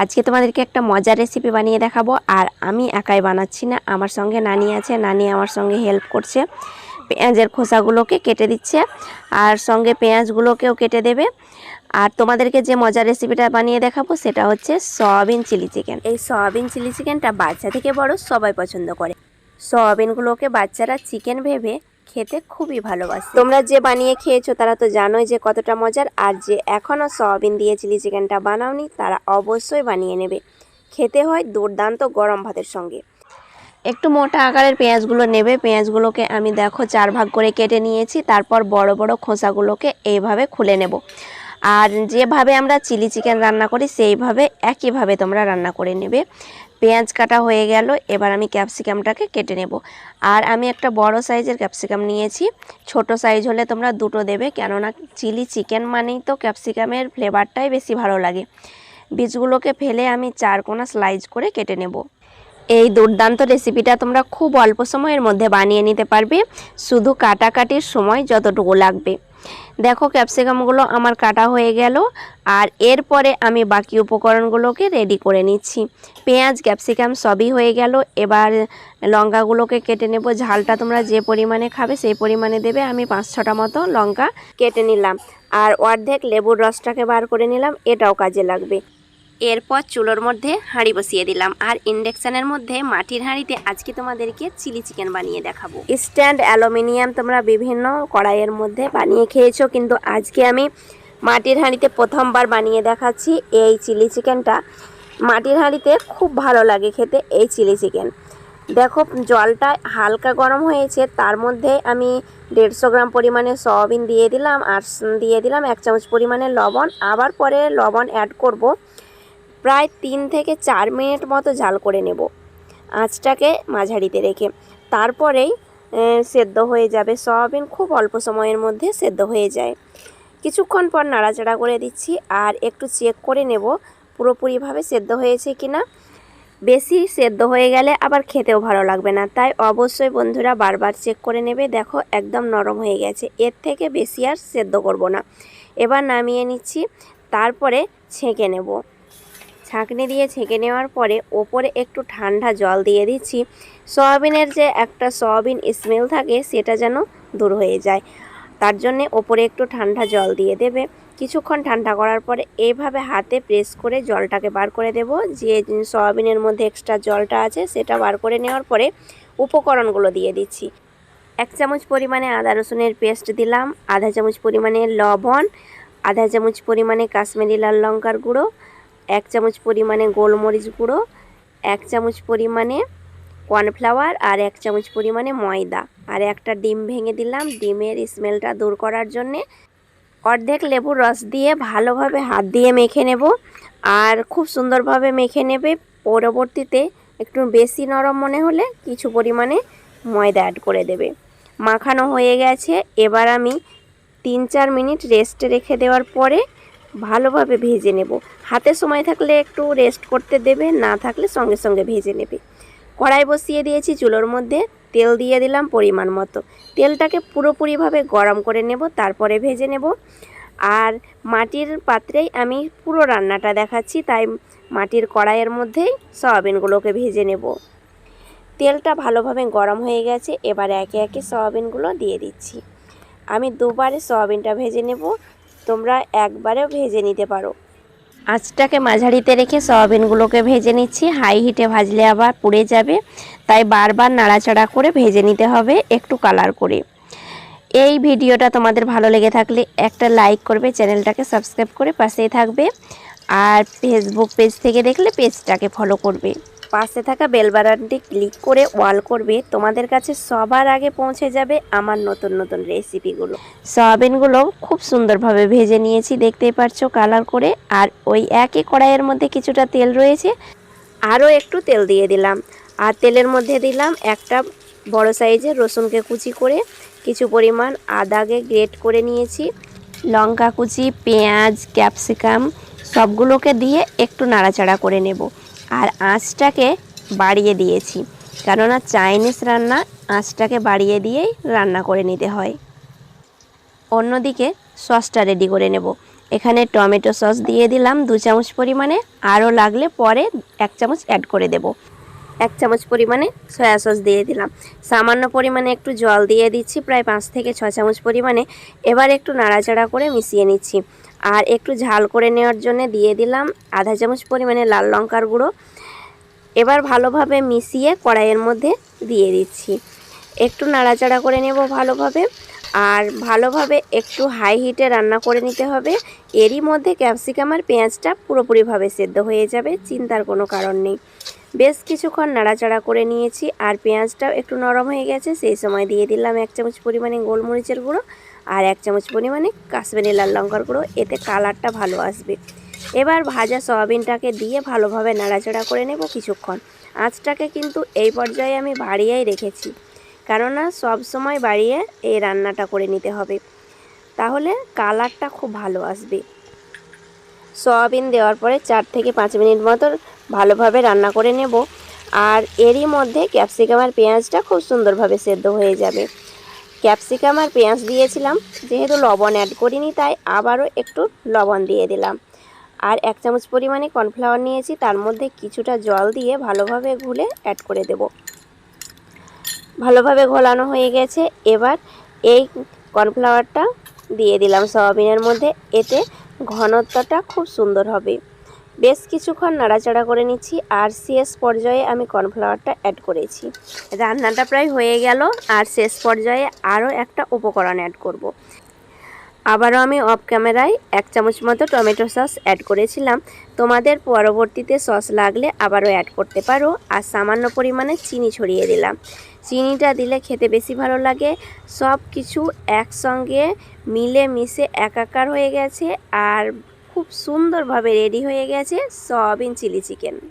আজকে তোমাদেরকে একটা মজার রেসিপি বানিয়ে দেখাবো। আর আমি একাই বানাচ্ছি না, আমার সঙ্গে নানি আছে, নানি আমার সঙ্গে হেল্প করছে। পেঁয়াজের খোসাগুলোকে কেটে দিচ্ছে আর সঙ্গে পেঁয়াজগুলোকেও কেটে দেবে। আর তোমাদেরকে যে মজার রেসিপিটা বানিয়ে দেখাবো সেটা হচ্ছে সয়াবিন চিলি চিকেন। এই সয়াবিন চিলি চিকেনটা বাচ্চা থেকে বড় সবাই পছন্দ করে। সয়াবিনগুলোকে বাচ্চারা চিকেন ভেবে খেতে খুবই ভালোবাসে। তোমরা যে বানিয়ে খেয়েছো তারা তো জানোই যে কতটা মজার। আর যে এখনও সয়াবিন দিয়ে চিলি চিকেনটা বানাওনি তারা অবশ্যই বানিয়ে নেবে। খেতে হয় দুর্দান্ত গরম ভাতের সঙ্গে। একটু মোটা আকারের পেঁয়াজগুলো নেবে। পেঁয়াজগুলোকে আমি দেখো 4 ভাগ করে কেটে নিয়েছি। তারপর বড় বড় খোসাগুলোকে এইভাবে খুলে নেব। আর যেভাবে আমরা চিলি চিকেন রান্না করি সেইভাবে একইভাবে তোমরা রান্না করে নেবে। পেঁয়াজ কাটা হয়ে গেল, এবার আমি ক্যাপসিকামটাকে কেটে নেব। আর আমি একটা বড় সাইজের ক্যাপসিকাম নিয়েছি। ছোট সাইজ হলে তোমরা দুটো দেবে, কেননা চিলি চিকেন মানেই তো ক্যাপসিকামের ফ্লেভারটাই বেশি ভালো লাগে। বীজগুলোকে ফেলে আমি 4 কোনা স্লাইস করে কেটে নেব। এই দুর্দান্ত রেসিপিটা তোমরা খুব অল্প সময়ের মধ্যে বানিয়ে নিতে পারবে, শুধু কাটাকাটির সময় যতটুকু লাগবে। দেখো ক্যাপসিকামগুলো আমার কাটা হয়ে গেল। আর এরপরে আমি বাকি উপকরণগুলোকে রেডি করে নিচ্ছি। পেঁয়াজ ক্যাপসিকাম সবই হয়ে গেল। এবার লঙ্কাগুলোকে কেটে নেব। ঝালটা তোমরা যে পরিমাণে খাবে সেই পরিমাণে দেবে। আমি 5-6টা মতো লঙ্কা কেটে নিলাম। আর অর্ধেক লেবুর রসটাকে বার করে নিলাম, এটাও কাজে লাগবে। এরপর চুলোর মধ্যে হাঁড়ি বসিয়ে দিলাম। আর ইন্ডাকশানের মধ্যে মাটির হাঁড়িতে আজকে তোমাদেরকে চিলি চিকেন বানিয়ে দেখাবো। স্ট্যান্ড অ্যালুমিনিয়াম তোমরা বিভিন্ন কড়াইয়ের মধ্যে বানিয়ে খেয়েছো, কিন্তু আজকে আমি মাটির হাঁড়িতে প্রথমবার বানিয়ে দেখাচ্ছি এই চিলি চিকেনটা। মাটির হাঁড়িতে খুব ভালো লাগে খেতে এই চিলি চিকেন। দেখো জলটা হালকা গরম হয়েছে, তার মধ্যে আমি 150 গ্রাম পরিমাণে সয়াবিন দিয়ে দিলাম। আর দিয়ে দিলাম 1 চামচ পরিমাণে লবণ। আবার পরে লবণ অ্যাড করব। প্রায় 3 থেকে 4 মিনিট মতো জাল করে নেব আঁচটাকে মাঝারিতে রেখে। তারপরেই সেদ্ধ হয়ে যাবে। সয়াবিন খুব অল্প সময়ের মধ্যে সেদ্ধ হয়ে যায়। কিছুক্ষণ পর নাড়াচাড়া করে দিচ্ছি আর একটু চেক করে নেব পুরোপুরিভাবে সেদ্ধ হয়েছে কিনা। বেশি সেদ্ধ হয়ে গেলে আবার খেতেও ভালো লাগবে না, তাই অবশ্যই বন্ধুরা বারবার চেক করে নেবে। দেখো একদম নরম হয়ে গেছে, এর থেকে বেশি আর সেদ্ধ করব না। এবার নামিয়ে নিচ্ছি, তারপরে ছেঁকে নেব। ছাঁকনি দিয়ে ছেঁকে নেওয়ার পরে ওপরে একটু ঠান্ডা জল দিয়ে দিচ্ছি। সয়াবিনের যে একটা সয়াবিন স্মেল থাকে সেটা যেন দূর হয়ে যায়, তার জন্যে ওপরে একটু ঠান্ডা জল দিয়ে দেবে। কিছুক্ষণ ঠান্ডা করার পরে এইভাবে হাতে প্রেস করে জলটাকে বার করে দেব। যে সয়াবিনের মধ্যে এক্সট্রা জলটা আছে সেটা বার করে নেওয়ার পরে উপকরণগুলো দিয়ে দিচ্ছি। 1 চামচ পরিমাণে আদা রসুনের পেস্ট দিলাম, আধা চামচ পরিমাণে লবণ, আধা চামচ পরিমাণে কাশ্মীরি লাল লঙ্কার গুঁড়ো, 1 চামচ পরিমাণে গোলমরিচ গুঁড়ো, 1 চামচ পরিমাণে কর্নফ্লাওয়ার আর 1 চামচ পরিমাণে ময়দা। আর একটা ডিম ভেঙে দিলাম ডিমের স্মেলটা দূর করার জন্যে। অর্ধেক লেবুর রস দিয়ে ভালোভাবে হাত দিয়ে মেখে নেব। আর খুব সুন্দরভাবে মেখে নেবে। পরবর্তীতে একটু বেশি নরম মনে হলে কিছু পরিমাণে ময়দা অ্যাড করে দেবে। মাখানো হয়ে গেছে। এবার আমি 3-4 মিনিট রেস্টে রেখে দেওয়ার পরে ভালোভাবে ভেজে নেব। হাতে সময় থাকলে একটু রেস্ট করতে দেবে, না থাকলে সঙ্গে সঙ্গে ভেজে নেবে। কড়াই বসিয়ে দিয়েছি, চুলোর মধ্যে তেল দিয়ে দিলাম পরিমাণ মতো। তেলটাকে পুরোপুরিভাবে গরম করে নেব, তারপরে ভেজে নেব। আর মাটির পাত্রেই আমি পুরো রান্নাটা দেখাচ্ছি, তাই মাটির কড়াইয়ের মধ্যেই সয়াবিনগুলোকে ভেজে নেব। তেলটা ভালোভাবে গরম হয়ে গেছে, এবার একে একে সয়াবিনগুলো দিয়ে দিচ্ছি। আমি দুবারে সয়াবিনটা ভেজে নেব, তোমরা একবারেও ভেজে নিতে পারো। আঁচটাকে মাঝারিতে রেখে সয়াবিনগুলোকে ভেজে নিচ্ছি। হাই হিটে ভাজলে আবার পুড়ে যাবে, তাই বারবার নাড়াচাড়া করে ভেজে নিতে হবে একটু কালার করে। এই ভিডিওটা তোমাদের ভালো লেগে থাকলে একটা লাইক করবে, চ্যানেলটাকে সাবস্ক্রাইব করে পাশেই থাকবে। আর ফেসবুক পেজ থেকে দেখলে পেজটাকে ফলো করবে। পাশে থাকা বেল বাটনটি ক্লিক করে অল করবে, তোমাদের কাছে সবার আগে পৌঁছে যাবে আমার নতুন নতুন রেসিপিগুলো। সয়াবিনগুলো খুব সুন্দরভাবে ভেজে নিয়েছি, দেখতেই পাচ্ছো কালার করে। আর ওই একই কড়াইয়ের মধ্যে কিছুটা তেল রয়েছে, আরও একটু তেল দিয়ে দিলাম। আর তেলের মধ্যে দিলাম একটা বড় সাইজের রসুনকে কুচি করে, কিছু পরিমাণ আদাকে গ্রেট করে নিয়েছি, লঙ্কা কুচি, পেঁয়াজ, ক্যাপসিকাম সবগুলোকে দিয়ে একটু নাড়াচাড়া করে নেব। আর আঁচটাকে বাড়িয়ে দিয়েছি, কেননা চাইনিজ রান্না আঁচটাকে বাড়িয়ে দিয়েই রান্না করে নিতে হয়। অন্যদিকে সসটা রেডি করে নেব। এখানে টমেটো সস দিয়ে দিলাম 2 চামচ পরিমাণে, আরও লাগলে পরে 1 চামচ অ্যাড করে দেব। 1 চামচ পরিমাণে সয়া সস দিয়ে দিলাম। সামান্য পরিমাণে একটু জল দিয়ে দিচ্ছি, প্রায় 5 থেকে 6 চামচ পরিমাণে। এবার একটু নাড়াচাড়া করে মিশিয়ে নিচ্ছি। আর একটু ঝাল করে নেওয়ার জন্য দিয়ে দিলাম আধা চামচ পরিমাণে লাল লঙ্কার গুঁড়ো। এবার ভালোভাবে মিশিয়ে কড়াইয়ের মধ্যে দিয়ে দিচ্ছি। একটু নাড়াচাড়া করে নেব ভালোভাবে, আর ভালোভাবে একটু হাই হিটে রান্না করে নিতে হবে। এরই মধ্যে ক্যাপসিকাম আর পেঁয়াজটা পুরোপুরিভাবে সেদ্ধ হয়ে যাবে, চিন্তার কোনো কারণ নেই। বেশ কিছুক্ষণ নাড়াচাড়া করে নিয়েছি, আর পেঁয়াজটাও একটু নরম হয়ে গেছে। সেই সময় দিয়ে দিলাম 1 চামচ পরিমাণে গোলমরিচের গুঁড়ো আর 1 চামচ পরিমাণে কাশ্মীরি লাল লঙ্কার গুঁড়ো, এতে কালারটা ভালো আসবে। এবার ভাজা সয়াবিনটাকে দিয়ে ভালোভাবে নাড়াচাড়া করে নেব কিছুক্ষণ। আঁচটাকে কিন্তু এই পর্যায়ে আমি বাড়িয়েই রেখেছি, কেননা সব সময় বাড়িয়ে এই রান্নাটা করে নিতে হবে, তাহলে কালারটা খুব ভালো আসবে। সয়াবিন দেওয়ার পরে 4 থেকে 5 মিনিট মতো ভালোভাবে রান্না করে নেব, আর এরই মধ্যে ক্যাপসিকাম আর পেঁয়াজটা খুব সুন্দরভাবে সেদ্ধ হয়ে যাবে। ক্যাপসিকাম আর পেঁয়াজ দিয়েছিলাম, যেহেতু লবণ অ্যাড করিনি তাই আবারও একটু লবণ দিয়ে দিলাম। আর 1 চামচ পরিমাণে কর্নফ্লাওয়ার নিয়েছি, তার মধ্যে কিছুটা জল দিয়ে ভালোভাবে গুলে অ্যাড করে দেব। ভালোভাবে ঘোলানো হয়ে গেছে। এবার এই কর্নফ্লাওয়ারটা দিয়ে দিলাম সয়াবিনের মধ্যে, এতে ঘনত্বটা খুব সুন্দর হবে। বেশ কিছুক্ষণ নাড়াচাড়া করে নিচ্ছি, আর শেষ পর্যায়ে আমি কর্নফ্লাওয়ারটা অ্যাড করেছি। রান্নাটা প্রায় হয়ে গেল, আর শেষ পর্যায়ে আরও একটা উপকরণ অ্যাড করব। আবারও আমি অফ ক্যামেরায় 1 চামচ মতো টমেটো সস অ্যাড করেছিলাম। তোমাদের পরবর্তীতে সস লাগলে আবারও অ্যাড করতে পারো। আর সামান্য পরিমাণে চিনি ছড়িয়ে দিলাম। চিনিটা দিলে খেতে বেশি ভালো লাগে। সব কিছু একসঙ্গে মিলে মিশে একাকার হয়ে গেছে, আর খুব সুন্দরভাবে রেডি হয়ে গেছে সয়াবিন চিলি চিকেন।